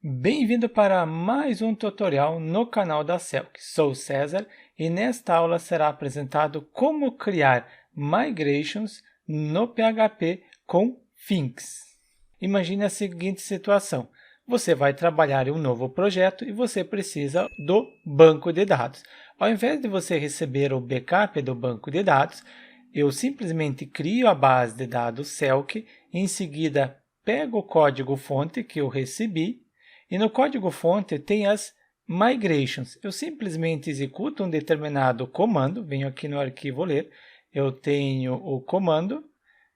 Bem-vindo para mais um tutorial no canal da Celc. Sou César e nesta aula será apresentado como criar migrations no PHP com Finks. Imagine a seguinte situação. Você vai trabalhar em um novo projeto e você precisa do banco de dados. Ao invés de você receber o backup do banco de dados, eu simplesmente crio a base de dados Celc, em seguida pego o código-fonte que eu recebi e no código-fonte tem as migrations. Eu simplesmente executo um determinado comando, venho aqui no arquivo ler, eu tenho o comando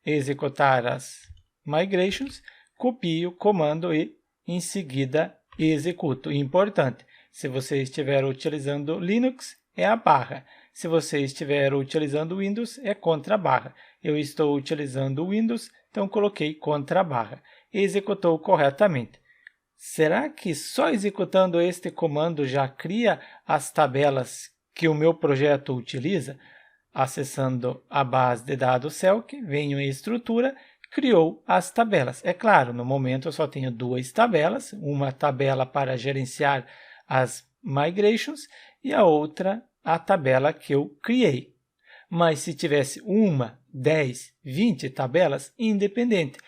executar as migrations, copio o comando e em seguida executo. Importante, se você estiver utilizando Linux, é a barra. Se você estiver utilizando Windows, é contra a barra. Eu estou utilizando Windows, então coloquei contra a barra. Executou corretamente. Será que só executando este comando já cria as tabelas que o meu projeto utiliza? Acessando a base de dados Celc, venho em estrutura, criou as tabelas. É claro, no momento eu só tenho duas tabelas, uma tabela para gerenciar as migrations e a outra a tabela que eu criei. Mas se tivesse 1, 10, 20 tabelas, independente,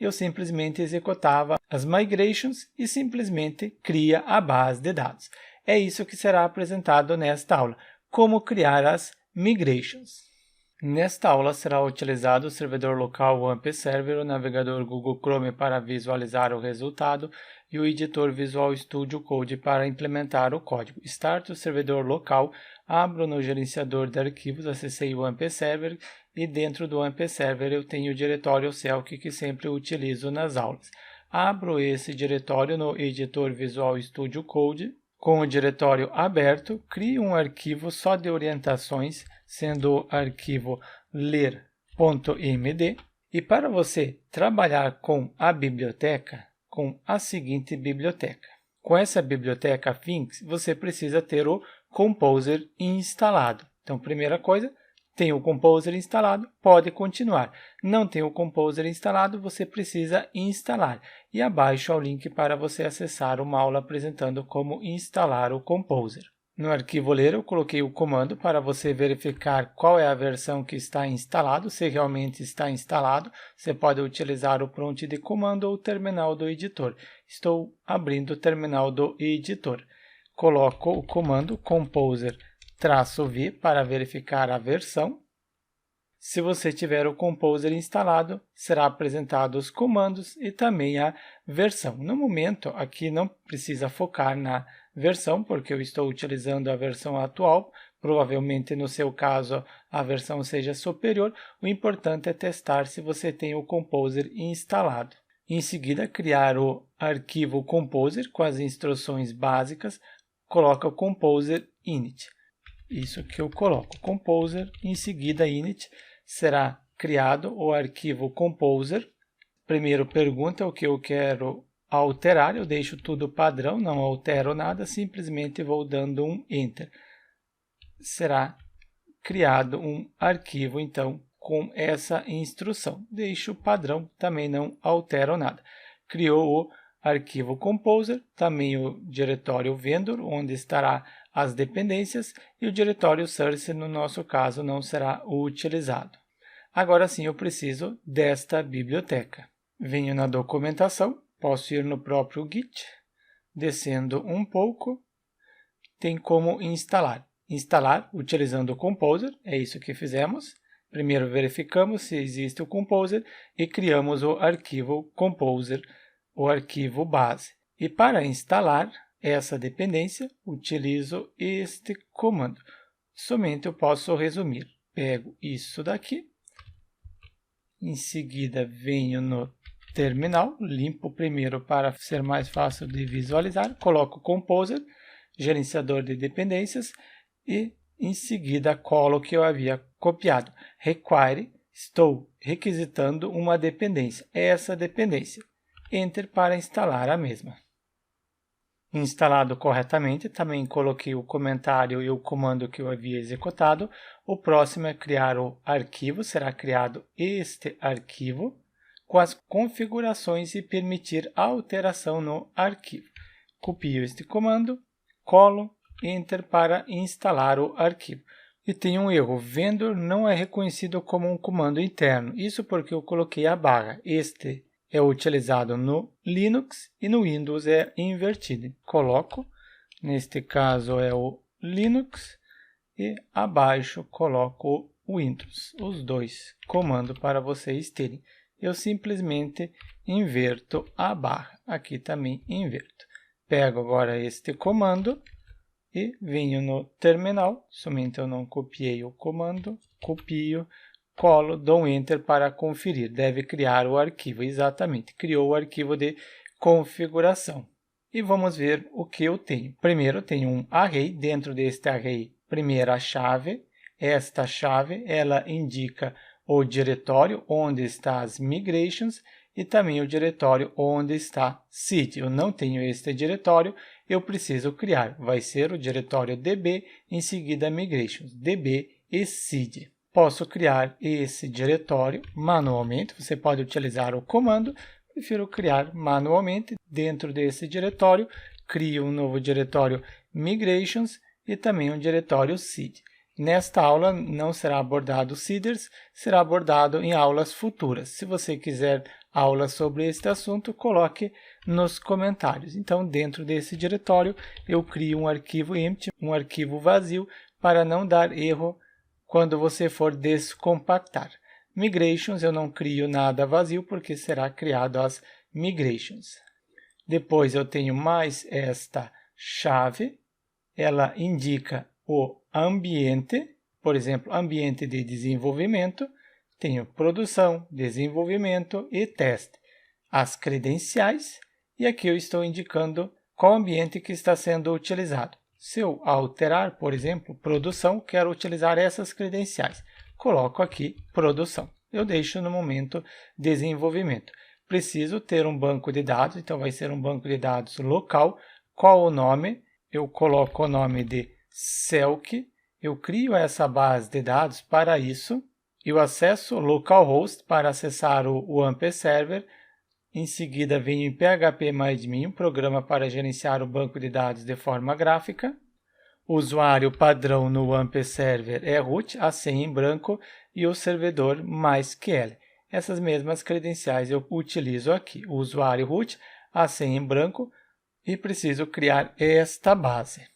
eu simplesmente executava as migrations e simplesmente cria a base de dados. É isso que será apresentado nesta aula, como criar as migrations. Nesta aula será utilizado o servidor local WAMP Server, o navegador Google Chrome para visualizar o resultado e o editor Visual Studio Code para implementar o código. Start o servidor local, abro no gerenciador de arquivos, acessei o WAMP Server e dentro do WAMP Server eu tenho o diretório Celc que sempre utilizo nas aulas. Abro esse diretório no editor Visual Studio Code. Com o diretório aberto, crio um arquivo só de orientações, sendo o arquivo ler.md. E para você trabalhar com a biblioteca, com a seguinte biblioteca. Com essa biblioteca Finks, você precisa ter o Composer instalado. Então, primeira coisa, tem o Composer instalado, pode continuar. Não tem o Composer instalado, você precisa instalar. E abaixo há o link para você acessar uma aula apresentando como instalar o Composer. No arquivo ler, eu coloquei o comando para você verificar qual é a versão que está instalado. Se realmente está instalado, você pode utilizar o prompt de comando ou o terminal do editor. Estou abrindo o terminal do editor. Coloco o comando composer-v para verificar a versão. Se você tiver o Composer instalado, será apresentado os comandos e também a versão. No momento, aqui não precisa focar na versão, porque eu estou utilizando a versão atual. Provavelmente, no seu caso, a versão seja superior. O importante é testar se você tem o Composer instalado. Em seguida, criar o arquivo Composer com as instruções básicas. Coloca o Composer init. Isso que eu coloco, Composer, em seguida init, será criado o arquivo Composer. Primeiro pergunta o que eu quero alterar, eu deixo tudo padrão, não altero nada, simplesmente vou dando um Enter. Será criado um arquivo, então, com essa instrução. Deixo padrão, também não altero nada. Criou o arquivo Composer, também o diretório Vendor, onde estará as dependências, e o diretório Source, no nosso caso, não será utilizado. Agora sim, eu preciso desta biblioteca. Venho na documentação, posso ir no próprio Git, descendo um pouco, tem como instalar. Instalar utilizando o Composer, é isso que fizemos. Primeiro verificamos se existe o Composer e criamos o arquivo Composer, o arquivo base. E para instalar essa dependência, utilizo este comando. Somente eu posso resumir. Pego isso daqui, em seguida venho no terminal, limpo primeiro para ser mais fácil de visualizar, coloco Composer, gerenciador de dependências e em seguida colo o que eu havia copiado. Require, estou requisitando uma dependência, essa dependência. Enter para instalar a mesma. Instalado corretamente, também coloquei o comentário e o comando que eu havia executado. O próximo é criar o arquivo, será criado este arquivo com as configurações e permitir alteração no arquivo. copio este comando, colo, Enter para instalar o arquivo. E tem um erro, vendor não é reconhecido como um comando interno. Isso porque eu coloquei a barra. Este é utilizado no Linux e no Windows é invertido. Coloco, neste caso é o Linux, e abaixo coloco o Windows. Os dois comandos para vocês terem. Eu simplesmente inverto a barra. Aqui também inverto. Pego agora este comando e venho no terminal, somente eu não copiei o comando, copio, colo, dou Enter para conferir. Deve criar o arquivo, exatamente, criou o arquivo de configuração. E vamos ver o que eu tenho. Primeiro eu tenho um array, dentro deste array, primeira chave. Esta chave, ela indica o diretório onde está as migrations e também o diretório onde está seed. Eu não tenho este diretório, eu preciso criar. Vai ser o diretório db, em seguida migrations, db e seed. Posso criar esse diretório manualmente, você pode utilizar o comando, prefiro criar manualmente. Dentro desse diretório, crio um novo diretório migrations e também um diretório seed. Nesta aula não será abordado seeders, será abordado em aulas futuras. Se você quiser aula sobre este assunto, coloque nos comentários. Então, dentro desse diretório, eu crio um arquivo empty, um arquivo vazio, para não dar erro quando você for descompactar. Migrations, eu não crio nada vazio, porque será criado as migrations. Depois eu tenho mais esta chave, ela indica o ambiente, por exemplo, ambiente de desenvolvimento, tenho produção, desenvolvimento e teste. As credenciais, e aqui eu estou indicando qual ambiente que está sendo utilizado. Se eu alterar, por exemplo, produção, quero utilizar essas credenciais. Coloco aqui produção. Eu deixo no momento desenvolvimento. Preciso ter um banco de dados, então vai ser um banco de dados local. Qual o nome? Eu coloco o nome de Selk. Eu crio essa base de dados para isso. Eu acesso localhost para acessar o AMP Server. Em seguida, venho em phpMyAdmin, um programa para gerenciar o banco de dados de forma gráfica. O usuário padrão no AMP Server é root, a senha em branco e o servidor MySQL. Essas mesmas credenciais eu utilizo aqui. O usuário root, a senha em branco, e preciso criar esta base.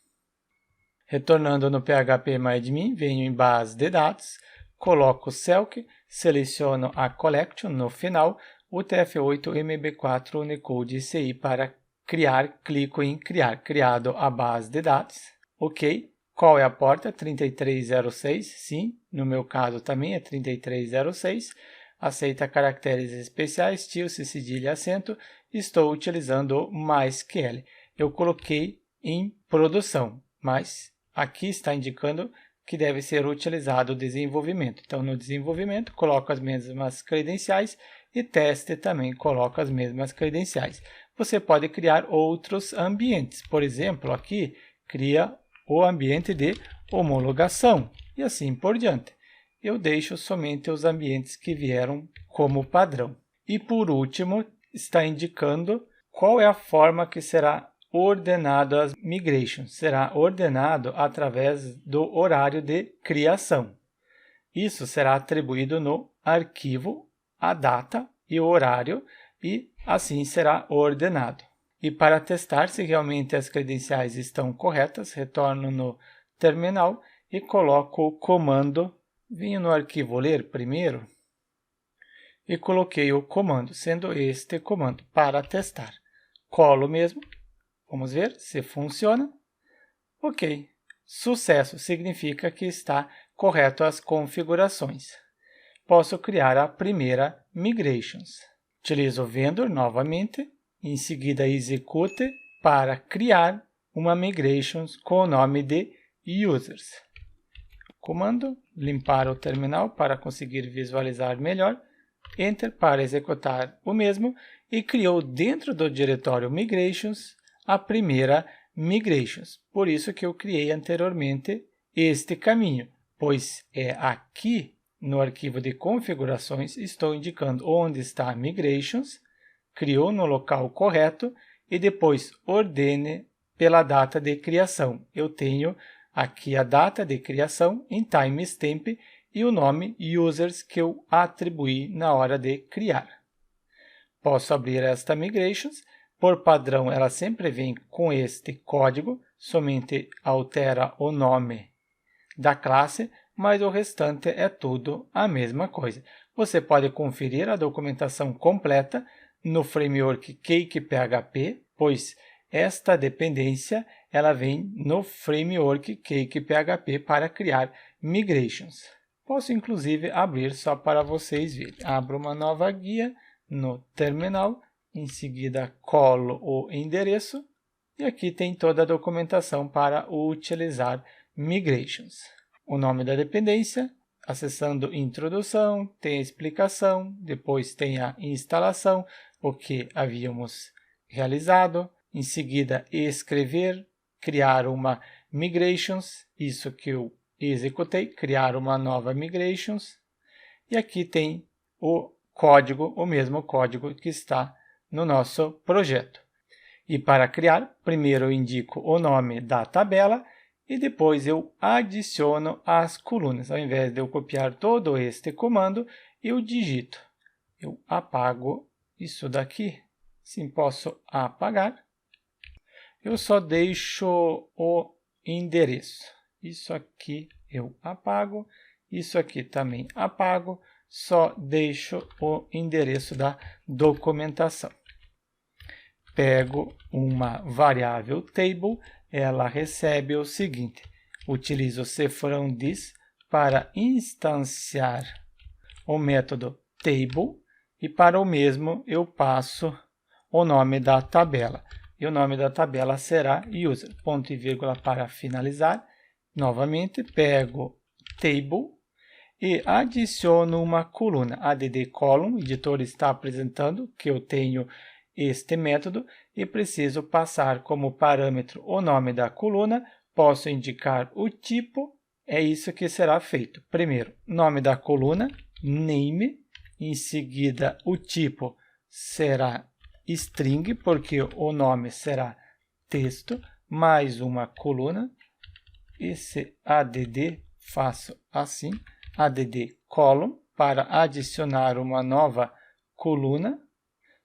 Retornando no phpMyAdmin, venho em base de dados, coloco o Selk, seleciono a collection no final, o TF8 MB4 Unicode CI para criar, clico em criar, criado a base de dados. Ok, qual é a porta? 3306, sim, no meu caso também é 3306. Aceita caracteres especiais, tio, cedilha, acento. Estou utilizando o MySQL. Eu coloquei em produção, mas aqui está indicando que deve ser utilizado o desenvolvimento. Então, no desenvolvimento, coloco as mesmas credenciais e teste também coloco as mesmas credenciais. Você pode criar outros ambientes. Por exemplo, aqui, cria o ambiente de homologação e assim por diante. Eu deixo somente os ambientes que vieram como padrão. E por último, está indicando qual é a forma que será ordenado as migrations. Será ordenado através do horário de criação. Isso será atribuído no arquivo, a data e o horário, e assim será ordenado. E para testar se realmente as credenciais estão corretas, retorno no terminal e coloco o comando. Venho no arquivo ler primeiro e coloquei o comando, sendo este comando para testar. Colo mesmo, vamos ver se funciona. Ok, sucesso significa que está correto as configurações. Posso criar a primeira migrations. Utilizo o vendor novamente, em seguida execute para criar uma migrations com o nome de users. Comando, limpar o terminal para conseguir visualizar melhor, Enter para executar o mesmo e criou dentro do diretório Migrations a primeira Migrations. Por isso que eu criei anteriormente este caminho, pois é aqui no arquivo de configurações estou indicando onde está Migrations, criou no local correto e depois ordene pela data de criação. Eu tenho aqui a data de criação em timestamp e o nome users que eu atribuí na hora de criar. Posso abrir esta migrations. Por padrão, ela sempre vem com este código, somente altera o nome da classe, mas o restante é tudo a mesma coisa. Você pode conferir a documentação completa no framework CakePHP, pois esta dependência ela vem no framework CakePHP para criar migrations. Posso inclusive abrir só para vocês verem. Abro uma nova guia no terminal, em seguida colo o endereço e aqui tem toda a documentação para utilizar migrations. O nome da dependência, acessando introdução, tem a explicação, depois tem a instalação, o que havíamos realizado, em seguida escrever, criar uma migrations, isso que eu executei, criar uma nova migrations, e aqui tem o código, o mesmo código que está no nosso projeto. E para criar, primeiro eu indico o nome da tabela e depois eu adiciono as colunas. Ao invés de eu copiar todo este comando, eu digito. Eu apago isso daqui. Sim, posso apagar. Eu só deixo o endereço. Isso aqui eu apago. Isso aqui também apago. Só deixo o endereço da documentação. Pego uma variável table, ela recebe o seguinte: utilizo cfrão_this para instanciar o método table e para o mesmo eu passo o nome da tabela. E o nome da tabela será user, ponto e vírgula para finalizar. Novamente, pego table e adiciono uma coluna, add column, o editor está apresentando que eu tenho este método e preciso passar como parâmetro o nome da coluna, posso indicar o tipo, é isso que será feito. Primeiro, nome da coluna, name, em seguida o tipo será string, porque o nome será texto, mais uma coluna, esse add faço assim, add column, para adicionar uma nova coluna,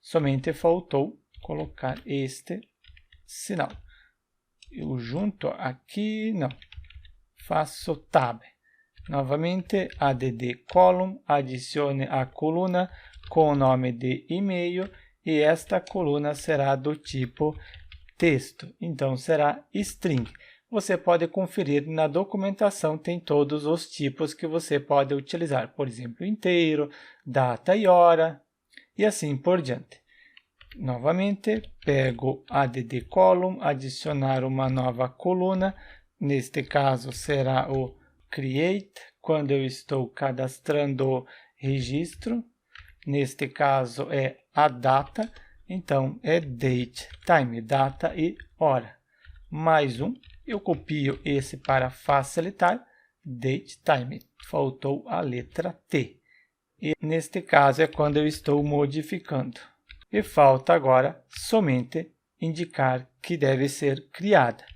somente faltou colocar este sinal. Eu junto aqui, não, faço tab. Novamente, add column, adicione a coluna com o nome de e-mail e esta coluna será do tipo texto, então será string. Você pode conferir na documentação, tem todos os tipos que você pode utilizar, por exemplo, inteiro, data e hora, e assim por diante. Novamente, pego add column, adicionar uma nova coluna, neste caso será o create, quando eu estou cadastrando o registro, neste caso é a data, então é date, time, data e hora. Mais um, eu copio esse para facilitar, date, time, faltou a letra T. E neste caso é quando eu estou modificando. E falta agora somente indicar que deve ser criada.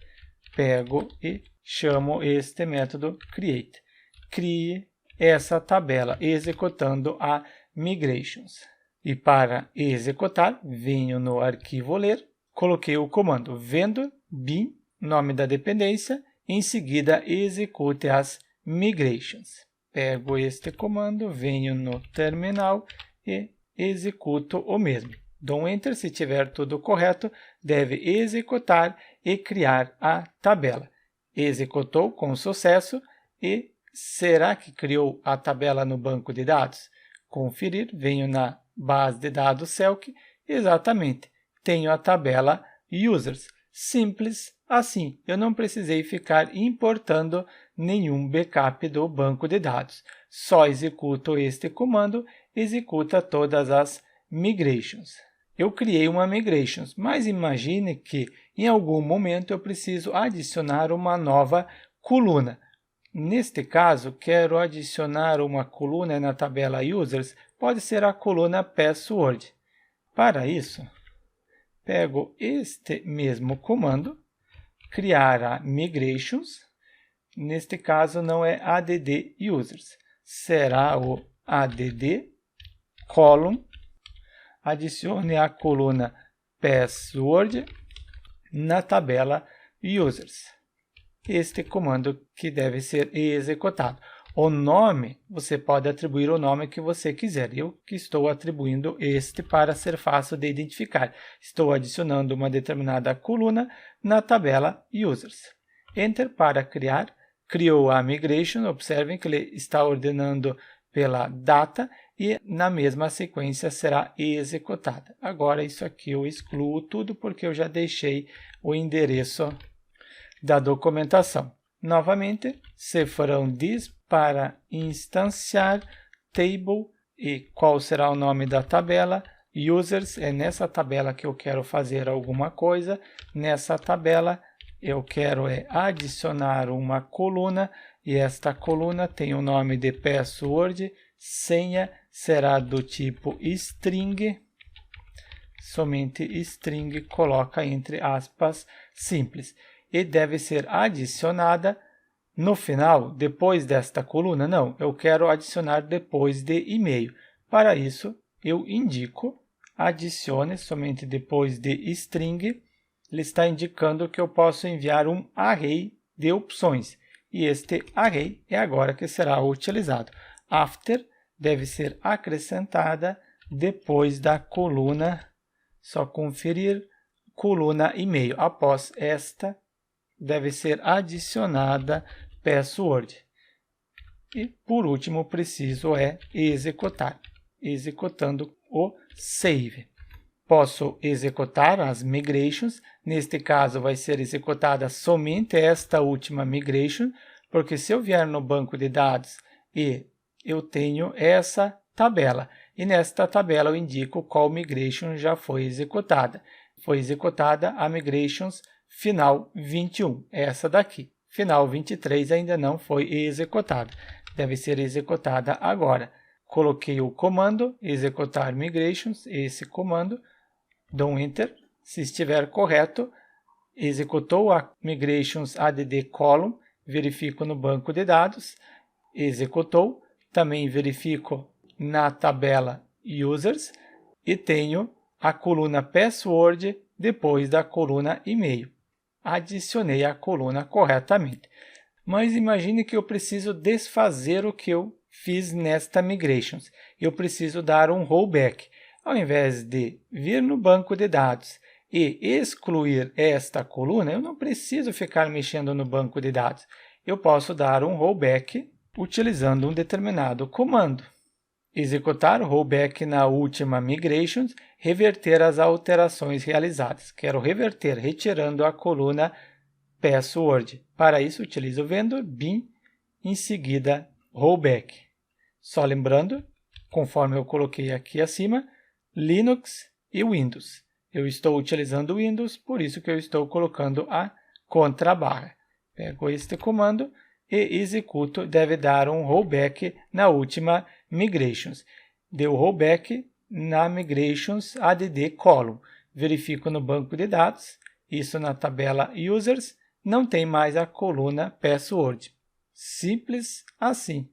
Pego e chamo este método create. Crie essa tabela executando a migrations. E para executar, venho no arquivo ler, coloquei o comando vendor bin, nome da dependência, em seguida execute as migrations. Pego este comando, venho no terminal e executo o mesmo. Dou um Enter, se tiver tudo correto, deve executar e criar a tabela. Executou com sucesso e será que criou a tabela no banco de dados? Conferir, venho na base de dados Selk, exatamente, tenho a tabela users. Simples assim, eu não precisei ficar importando nenhum backup do banco de dados. Só executo este comando, executa todas as migrations. Eu criei uma migrations, mas imagine que em algum momento eu preciso adicionar uma nova coluna. Neste caso, quero adicionar uma coluna na tabela users, pode ser a coluna password. Para isso, Pego este mesmo comando, criar a migrations. Neste caso, não é add users, será o add column. Adicione a coluna password na tabela users. Este comando que deve ser executado. O nome, você pode atribuir o nome que você quiser. Eu que estou atribuindo este para ser fácil de identificar. Estou adicionando uma determinada coluna na tabela users. Enter para criar. Criou a migration. Observem que ele está ordenando pela data e na mesma sequência será executada. Agora isso aqui eu excluo tudo porque eu já deixei o endereço da documentação. Novamente, cifrão this para instanciar table e qual será o nome da tabela. Users é nessa tabela que eu quero fazer alguma coisa. Nessa tabela eu quero adicionar uma coluna e esta coluna tem o nome de password. Senha será do tipo string. Somente string, coloca entre aspas simples. E deve ser adicionada no final, depois desta coluna. Não, eu quero adicionar depois de e-mail. Para isso, eu indico adicione somente depois de string. Ele está indicando que eu posso enviar um array de opções. E este array é agora que será utilizado. After deve ser acrescentada depois da coluna, só conferir, coluna e-mail. Após esta, deve ser adicionada password. E, por último, preciso executar, executando o save. Posso executar as migrations. Neste caso, vai ser executada somente esta última migration, porque se eu vier no banco de dados e eu tenho essa tabela, e nesta tabela eu indico qual migration já foi executada. Foi executada a migrations final 21, essa daqui. Final 23 ainda não foi executada, deve ser executada agora. Coloquei o comando, executar migrations, esse comando, dou um Enter. Se estiver correto, executou a migrations add column, verifico no banco de dados, executou, também verifico na tabela users e tenho a coluna password depois da coluna e-mail. Adicionei a coluna corretamente. Mas imagine que eu preciso desfazer o que eu fiz nesta migrations. Eu preciso dar um rollback. Ao invés de vir no banco de dados e excluir esta coluna, eu não preciso ficar mexendo no banco de dados. Eu posso dar um rollback utilizando um determinado comando. Executar o rollback na última migration, reverter as alterações realizadas. Quero reverter, retirando a coluna password. Para isso, utilizo o vendor bin, em seguida rollback. Só lembrando, conforme eu coloquei aqui acima, Linux e Windows. Eu estou utilizando o Windows, por isso que eu estou colocando a contrabarra. Pego este comando e executo, deve dar um rollback na última migrations. Deu rollback na migrations add column. Verifico no banco de dados, isso na tabela users, não tem mais a coluna password. Simples assim.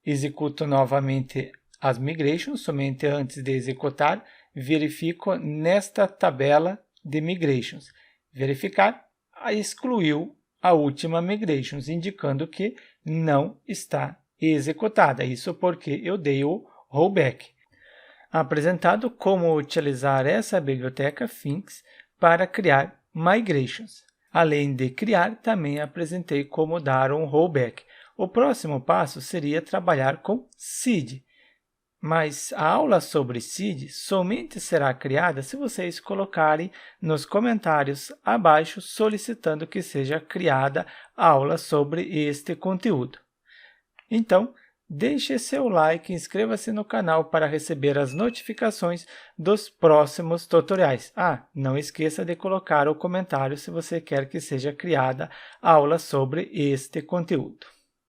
Executo novamente as migrations, somente antes de executar, verifico nesta tabela de migrations. Verificar, excluiu a última migrations, indicando que não está executada. Isso porque eu dei o rollback. Apresentado como utilizar essa biblioteca Finks para criar migrations. Além de criar, também apresentei como dar um rollback. O próximo passo seria trabalhar com seed. Mas a aula sobre seed somente será criada se vocês colocarem nos comentários abaixo solicitando que seja criada a aula sobre este conteúdo. Então, deixe seu like e inscreva-se no canal para receber as notificações dos próximos tutoriais. Não esqueça de colocar o comentário se você quer que seja criada a aula sobre este conteúdo.